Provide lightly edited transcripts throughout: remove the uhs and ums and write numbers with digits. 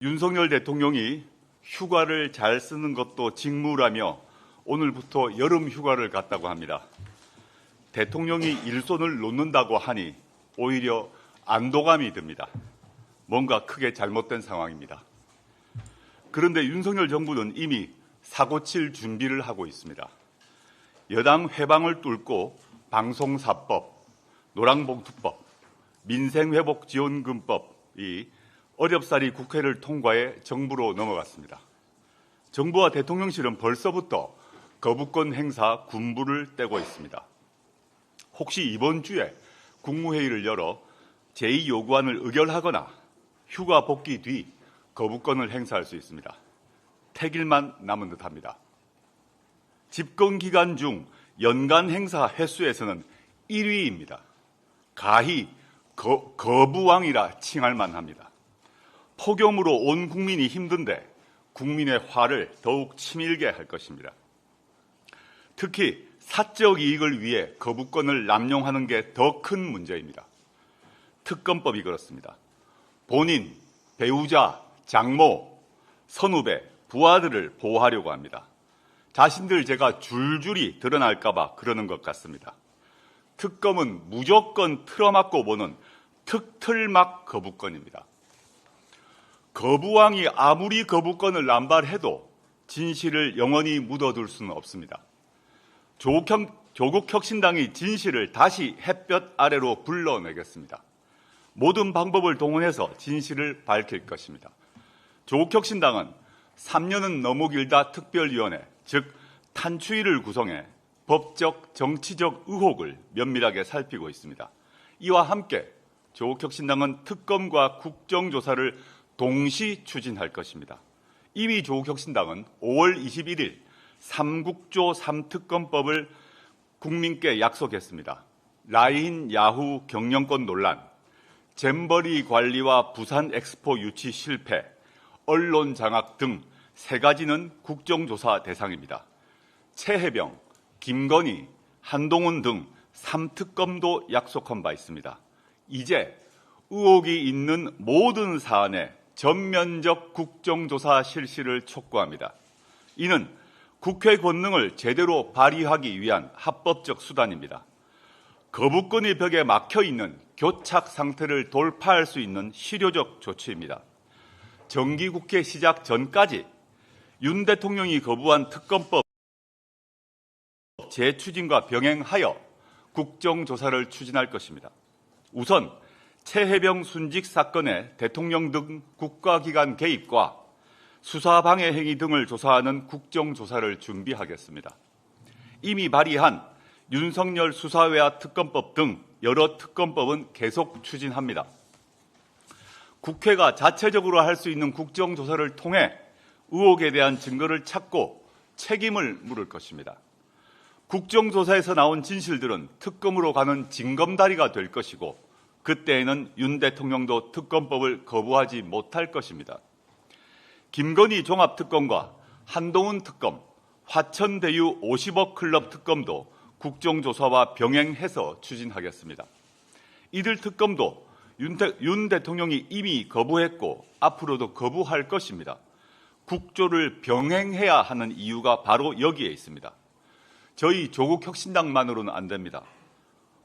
윤석열 대통령이 휴가를 잘 쓰는 것도 직무라며 오늘부터 여름 휴가를 갔다고 합니다. 대통령이 일손을 놓는다고 하니 오히려 안도감이 듭니다. 뭔가 크게 잘못된 상황입니다. 그런데 윤석열 정부는 이미 사고칠 준비를 하고 있습니다. 여당 회방을 뚫고 방송사법, 노랑봉투법, 민생회복지원금법이 어렵사리 국회를 통과해 정부로 넘어갔습니다. 정부와 대통령실은 벌써부터 거부권 행사 군부를 떼고 있습니다. 혹시 이번 주에 국무회의를 열어 제2요구안을 의결하거나 휴가 복귀 뒤 거부권을 행사할 수 있습니다. 택일만 남은 듯합니다. 집권 기간 중 연간 행사 횟수에서는 1위입니다. 가히 거부왕이라 칭할 만합니다. 폭염으로 온 국민이 힘든데 국민의 화를 더욱 치밀게 할 것입니다. 특히 사적 이익을 위해 거부권을 남용하는 게 더 큰 문제입니다. 특검법이 그렇습니다. 본인, 배우자, 장모, 선후배, 부하들을 보호하려고 합니다. 자신들 죄가 줄줄이 드러날까 봐 그러는 것 같습니다. 특검은 무조건 틀어막고 보는 특틀막 거부권입니다. 거부왕이 아무리 거부권을 남발해도 진실을 영원히 묻어둘 수는 없습니다. 조국혁신당이 진실을 다시 햇볕 아래로 불러내겠습니다. 모든 방법을 동원해서 진실을 밝힐 것입니다. 조국혁신당은 3년은 너무 길다 특별위원회, 즉 탄추위를 구성해 법적, 정치적 의혹을 면밀하게 살피고 있습니다. 이와 함께 조국혁신당은 특검과 국정조사를 동시 추진할 것입니다. 이미 조국혁신당은 5월 21일 3국조 3특검법을 국민께 약속했습니다. 라인 야후 경영권 논란, 잼버리 관리와 부산 엑스포 유치 실패, 언론 장악 등 세 가지는 국정조사 대상입니다. 최혜병, 김건희, 한동훈 등 3특검도 약속한 바 있습니다. 이제 의혹이 있는 모든 사안에 전면적 국정조사 실시를 촉구합니다. 이는 국회 권능을 제대로 발휘하기 위한 합법적 수단입니다. 거부권의 벽에 막혀있는 교착 상태를 돌파할 수 있는 실효적 조치입니다. 정기국회 시작 전까지 윤 대통령이 거부한 특검법 재추진과 병행하여 국정조사를 추진할 것입니다. 우선 최혜병 순직 사건의 대통령 등 국가기관 개입과 수사방해 행위 등을 조사하는 국정조사를 준비하겠습니다. 이미 발의한 윤석열 수사외화 특검법 등 여러 특검법은 계속 추진합니다. 국회가 자체적으로 할 수 있는 국정조사를 통해 의혹에 대한 증거를 찾고 책임을 물을 것입니다. 국정조사에서 나온 진실들은 특검으로 가는 징검다리가 될 것이고 그때에는 윤 대통령도 특검법을 거부하지 못할 것입니다. 김건희 종합특검과 한동훈 특검, 화천대유 50억 클럽 특검도 국정조사와 병행해서 추진하겠습니다. 이들 특검도 윤 대통령이 이미 거부했고 앞으로도 거부할 것입니다. 국조를 병행해야 하는 이유가 바로 여기에 있습니다. 저희 조국혁신당만으로는 안 됩니다.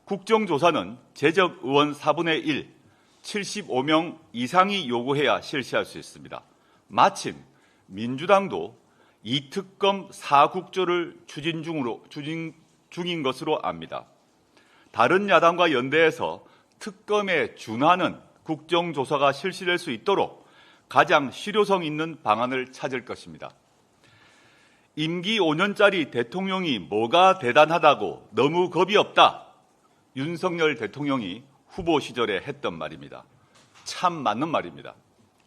국정조사는 재적 의원 4분의 1, 75명 이상이 요구해야 실시할 수 있습니다. 마침 민주당도 이 특검 4국조를 추진 중인 것으로 압니다. 다른 야당과 연대해서 특검에 준하는 국정조사가 실시될 수 있도록 가장 실효성 있는 방안을 찾을 것입니다. 임기 5년짜리 대통령이 뭐가 대단하다고 너무 겁이 없다. 윤석열 대통령이 후보 시절에 했던 말입니다. 참 맞는 말입니다.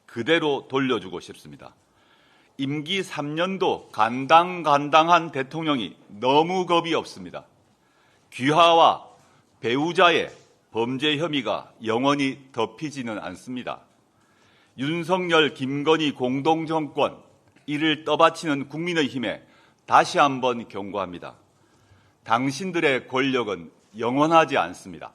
그대로 돌려주고 싶습니다. 임기 3년도 간당간당한 대통령이 너무 겁이 없습니다. 귀하와 배우자의 범죄 혐의가 영원히 덮이지는 않습니다. 윤석열, 김건희 공동정권, 이를 떠받치는 국민의힘에 다시 한번 경고합니다. 당신들의 권력은 영원하지 않습니다.